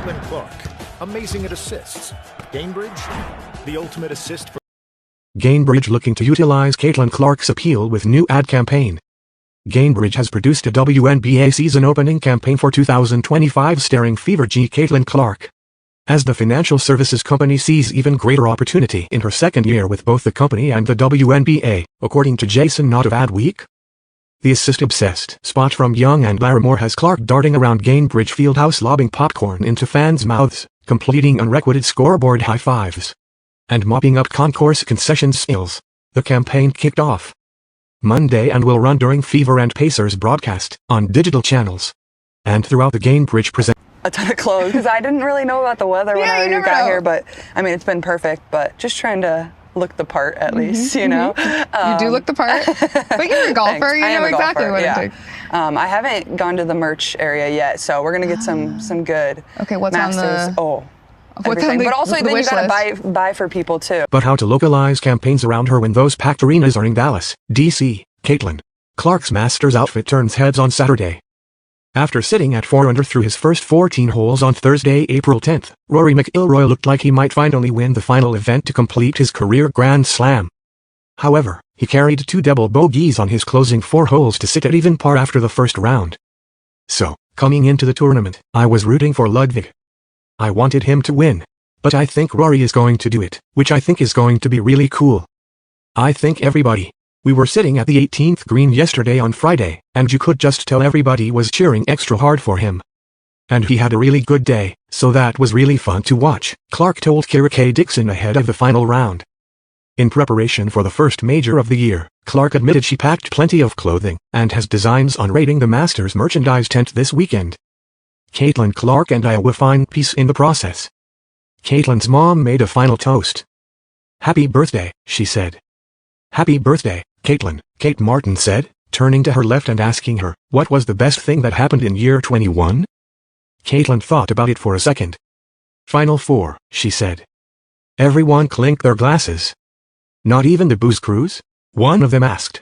Caitlin Clark, amazing at assists. Gainbridge, the ultimate assist for Gainbridge looking to utilize Caitlin Clark's appeal with new ad campaign. Gainbridge has produced a WNBA season opening campaign for 2025 starring Fever G Caitlin Clark. As the financial services company sees even greater opportunity in her second year with both the company and the WNBA, according to Jason Knott of Adweek. The assist-obsessed spot from Young and Larimore has Clark darting around Gainbridge Fieldhouse lobbing popcorn into fans' mouths, completing unrecorded scoreboard high-fives, and mopping up concourse concession skills. The campaign kicked off Monday and will run during Fever and Pacers broadcast on digital channels and throughout the Gainbridge present. A ton of clothes because I didn't really know about the weather when I got here, but I mean it's been perfect. But just trying to look the part at least, you know. You do look the part, but you're a golfer. You know exactly what it takes. I haven't gone to the merch area yet, so we're gonna get some good. Okay, what's masters. on the? What's on the, but also the then you gotta list? buy for people too. But how to localize campaigns around her when those packed arenas are in Dallas, D.C. Caitlin Clark's Masters outfit turns heads on Saturday. After sitting at 4 under through his first 14 holes on Thursday, April 10th, Rory McIlroy looked like he might finally win the final event to complete his career Grand Slam. However, he carried 2 double bogeys on his closing 4 holes to sit at even par after the first round. So, coming into the tournament, I was rooting for Ludwig. I wanted him to win. But I think Rory is going to do it, which I think is going to be really cool. I think everybody. We were sitting at the 18th green yesterday on Friday, and you could just tell everybody was cheering extra hard for him. And he had a really good day, so that was really fun to watch, Clark told Kira K. Dixon ahead of the final round. In preparation for the first major of the year, Clark admitted she packed plenty of clothing, and has designs on raiding the Masters merchandise tent this weekend. Caitlin Clark and I will find peace in the process. Caitlin's mom made a final toast. "Happy birthday," she said. "Happy birthday, Caitlin," Kate Martin said, turning to her left and asking her, what was the best thing that happened in year 21? Caitlin thought about it for a second. "Final 4, she said. Everyone clinked their glasses. "Not even the booze cruise?" one of them asked.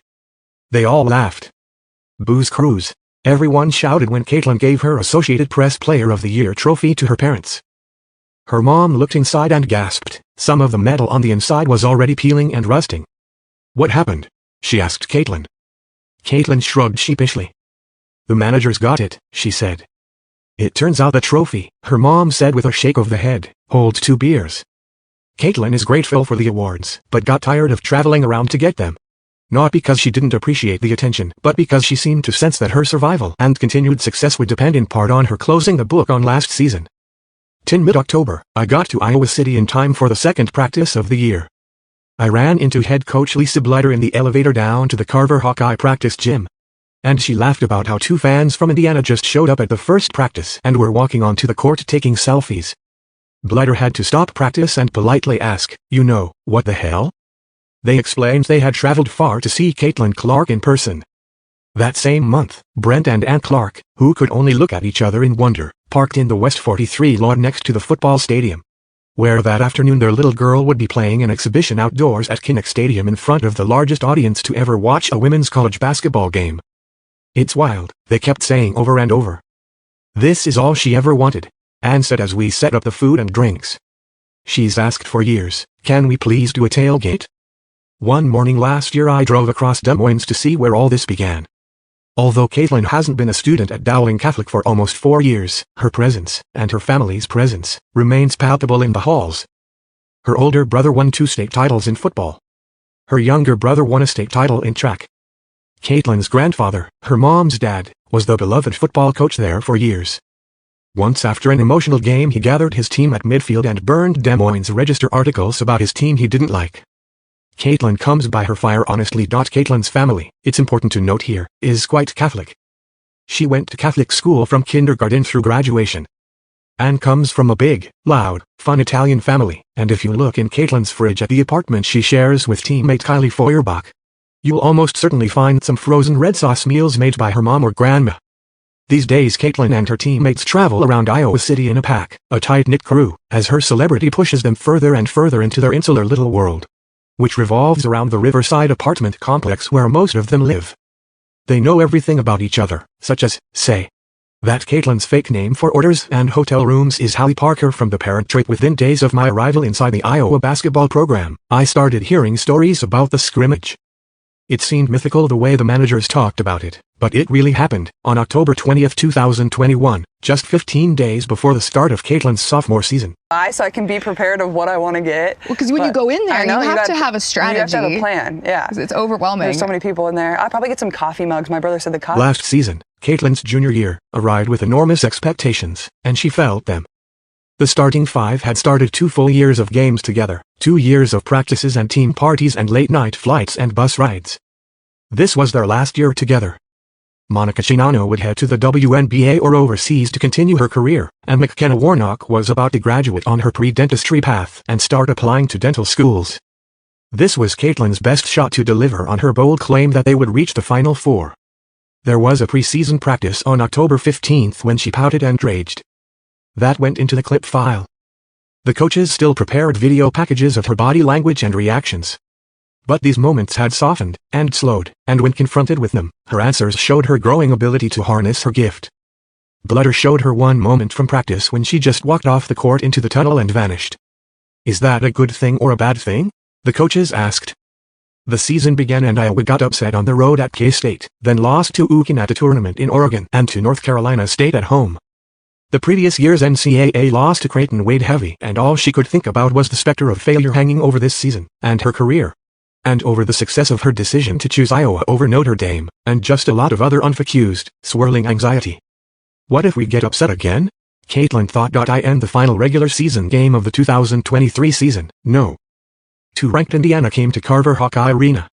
They all laughed. "Booze cruise," everyone shouted when Caitlin gave her Associated Press Player of the Year trophy to her parents. Her mom looked inside and gasped. Some of the metal on the inside was already peeling and rusting. "What happened?" she asked Caitlin. Caitlin shrugged sheepishly. "The managers got it," she said. "It turns out the trophy," her mom said with a shake of the head, "holds 2 beers. Caitlin is grateful for the awards, but got tired of traveling around to get them. Not because she didn't appreciate the attention, but because she seemed to sense that her survival and continued success would depend in part on her closing the book on last season. "In mid-October, I got to Iowa City in time for the second practice of the year. I ran into head coach Lisa Blighter in the elevator down to the Carver Hawkeye practice gym. And she laughed about how 2 fans from Indiana just showed up at the first practice and were walking onto the court taking selfies. Blighter had to stop practice and politely ask, what the hell? They explained they had traveled far to see Caitlin Clark in person. That same month, Brent and Ann Clark, who could only look at each other in wonder, parked in the West 43 lawn next to the football stadium, where that afternoon their little girl would be playing an exhibition outdoors at Kinnick Stadium in front of the largest audience to ever watch a women's college basketball game. "It's wild," they kept saying over and over. "This is all she ever wanted," Ann said as we set up the food and drinks. "She's asked for years, can we please do a tailgate?" One morning last year I drove across Des Moines to see where all this began. Although Caitlin hasn't been a student at Dowling Catholic for almost 4 years, her presence, and her family's presence, remains palpable in the halls. Her older brother won 2 state titles in football. Her younger brother won a state title in track. Caitlin's grandfather, her mom's dad, was the beloved football coach there for years. Once after an emotional game he gathered his team at midfield and burned Des Moines Register articles about his team he didn't like. Caitlin comes by her fire honestly. Caitlin's family, it's important to note here, is quite Catholic. She went to Catholic school from kindergarten through graduation. Ann comes from a big, loud, fun Italian family, and if you look in Caitlin's fridge at the apartment she shares with teammate Kylie Feuerbach, you'll almost certainly find some frozen red sauce meals made by her mom or grandma. These days Caitlin and her teammates travel around Iowa City in a pack, a tight-knit crew, as her celebrity pushes them further and further into their insular little world, which revolves around the Riverside apartment complex where most of them live. They know everything about each other, such as, say, that Caitlin's fake name for orders and hotel rooms is Hallie Parker from the Parent Trap. Within days of my arrival inside the Iowa basketball program, I started hearing stories about the scrimmage. It seemed mythical the way the managers talked about it, but it really happened, on October 20, 2021, just 15 days before the start of Caitlin's sophomore season. So I can be prepared of what I want to get. Well, because when you go in there, you have to have a strategy. You have to have a plan, yeah. Because it's overwhelming. There's so many people in there. I'll probably get some coffee mugs. My brother said the coffee. Last season, Caitlin's junior year, arrived with enormous expectations, and she felt them. The starting five had started 2 full years of games together, 2 years of practices and team parties and late-night flights and bus rides. This was their last year together. Monica Chinano would head to the WNBA or overseas to continue her career, and McKenna Warnock was about to graduate on her pre-dentistry path and start applying to dental schools. This was Caitlin's best shot to deliver on her bold claim that they would reach the Final Four. There was a preseason practice on October 15th when she pouted and raged. That went into the clip file. The coaches still prepared video packages of her body language and reactions. But these moments had softened and slowed, and when confronted with them, her answers showed her growing ability to harness her gift. Blutter showed her one moment from practice when she just walked off the court into the tunnel and vanished. Is that a good thing or a bad thing? The coaches asked. The season began and Iowa got upset on the road at K-State, then lost to UConn at a tournament in Oregon and to North Carolina State at home. The previous year's NCAA loss to Creighton weighed heavy, and all she could think about was the specter of failure hanging over this season, and her career. And over the success of her decision to choose Iowa over Notre Dame, and just a lot of other unfocused, swirling anxiety. What if we get upset again? Caitlin thought. In the final regular season game of the 2023 season, no. 2 ranked Indiana came to Carver Hawkeye Arena.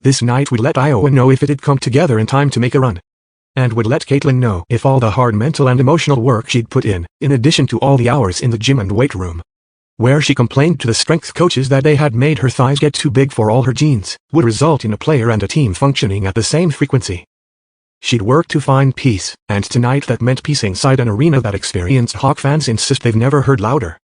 This night would let Iowa know if it had come together in time to make a run. And would let Caitlin know if all the hard mental and emotional work she'd put in addition to all the hours in the gym and weight room, where she complained to the strength coaches that they had made her thighs get too big for all her jeans, would result in a player and a team functioning at the same frequency. She'd worked to find peace, and tonight that meant peace inside an arena that experienced Hawk fans insist they've never heard louder.